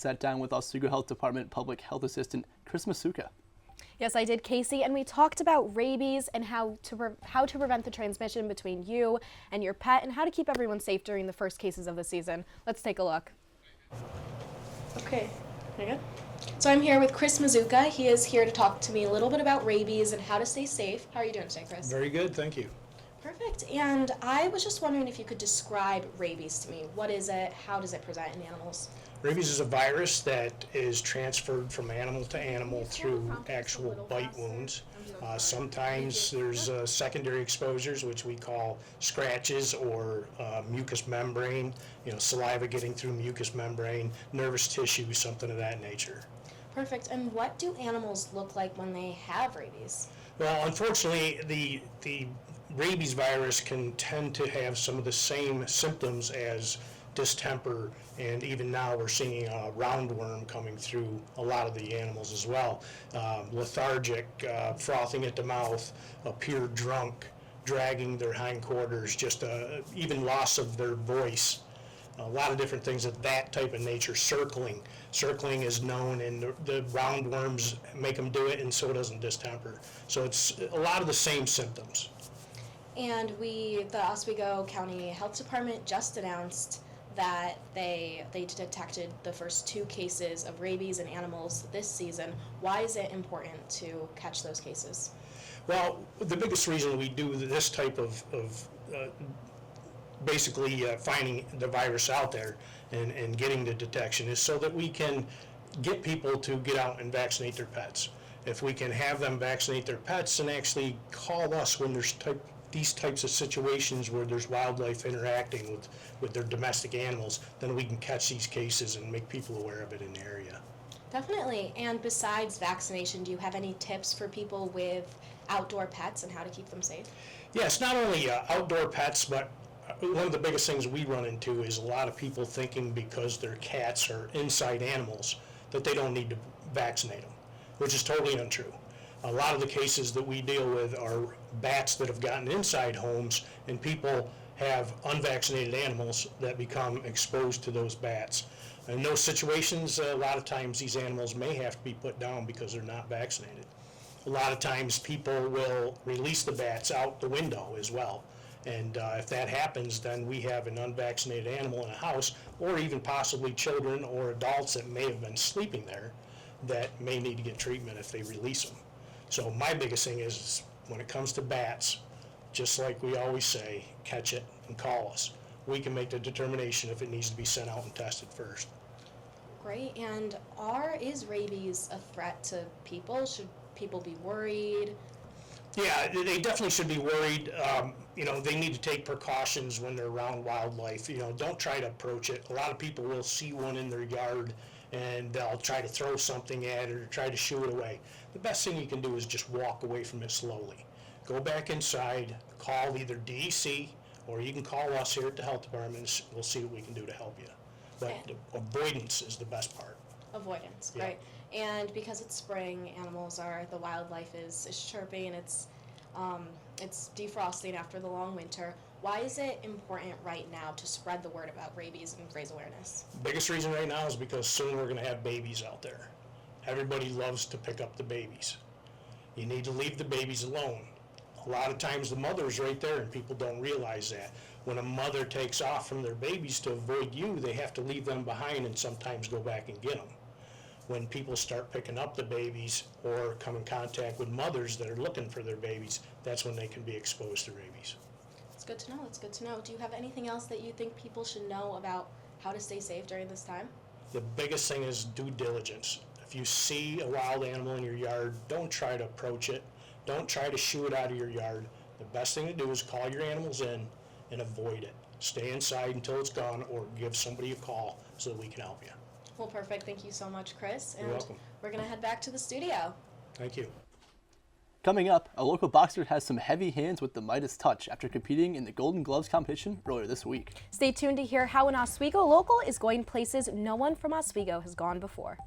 sat down with Oswego Health Department Public Health Assistant Chris Masuka. Yes, I did, Casey, and we talked about rabies and how to prevent the transmission between you and your pet and how to keep everyone safe during the first cases of the season. Let's take a look. Okay, very good. So I'm here with Chris Masuka. He is here to talk to me a little bit about rabies and how to stay safe. How are you doing today, Chris? Very good, thank you. Perfect. And I was just wondering if you could describe rabies to me. What is it? How does it present in animals? Rabies is a virus that is transferred from animal to animal through actual bite wounds. Sometimes there's secondary exposures, which we call scratches or mucous membrane, saliva getting through mucous membrane, nervous tissue, something of that nature. Perfect. And what do animals look like when they have rabies? Well, unfortunately, the rabies virus can tend to have some of the same symptoms as distemper, and even now we're seeing roundworm coming through a lot of the animals as well. Lethargic, frothing at the mouth, appear drunk, dragging their hindquarters, just even loss of their voice. A lot of different things of that type of nature. Circling is known, and the roundworms make them do it, and so doesn't distemper. So it's a lot of the same symptoms. And the Oswego County Health Department just announced that they detected the first 2 cases of rabies in animals this season. Why is it important to catch those cases? Well, the biggest reason we do this type of basically finding the virus out there and getting the detection is so that we can get people to get out and vaccinate their pets. If we can have them vaccinate their pets and actually call us when there's these types of situations where there's wildlife interacting with their domestic animals, then we can catch these cases and make people aware of it in the area. Definitely. And besides vaccination, do you have any tips for people with outdoor pets and how to keep them safe? Yes, not only outdoor pets, but one of the biggest things we run into is a lot of people thinking because their cats are inside animals that they don't need to vaccinate them, which is totally untrue. A lot of the cases that we deal with are bats that have gotten inside homes, and people have unvaccinated animals that become exposed to those bats. In those situations, a lot of times these animals may have to be put down because they're not vaccinated. A lot of times people will release the bats out the window as well. And if that happens, then we have an unvaccinated animal in a house, or even possibly children or adults that may have been sleeping there that may need to get treatment if they release them. So my biggest thing is when it comes to bats, just like we always say, catch it and call us. We can make the determination if it needs to be sent out and tested first. Great. And is rabies a threat to people? Should people be worried? Yeah, they definitely should be worried. They need to take precautions when they're around wildlife. Don't try to approach it. A lot of people will see one in their yard and they'll try to throw something at it or try to shoo it away. The best thing you can do is just walk away from it slowly. Go back inside, call either DEC, or you can call us here at the health department. We'll see what we can do to help you. But avoidance is the best part. Avoidance, Yeah. great. And because it's spring, the wildlife is chirping, it's defrosting after the long winter. Why is it important right now to spread the word about rabies and raise awareness? Biggest reason right now is because soon we're going to have babies out there. Everybody loves to pick up the babies. You need to leave the babies alone. A lot of times the mother's right there and people don't realize that. When a mother takes off from their babies to avoid you, they have to leave them behind and sometimes go back and get them. When people start picking up the babies or come in contact with mothers that are looking for their babies, that's when they can be exposed to rabies. It's good to know. It's good to know. Do you have anything else that you think people should know about how to stay safe during this time? The biggest thing is due diligence. If you see a wild animal in your yard, don't try to approach it. Don't try to shoo it out of your yard. The best thing to do is call your animals in and avoid it. Stay inside until it's gone or give somebody a call so that we can help you. Well, perfect. Thank you so much, Chris. You're welcome. We're going to head back to the studio. Thank you. Coming up, a local boxer has some heavy hands with the Midas touch after competing in the Golden Gloves competition earlier this week. Stay tuned to hear how an Oswego local is going places no one from Oswego has gone before.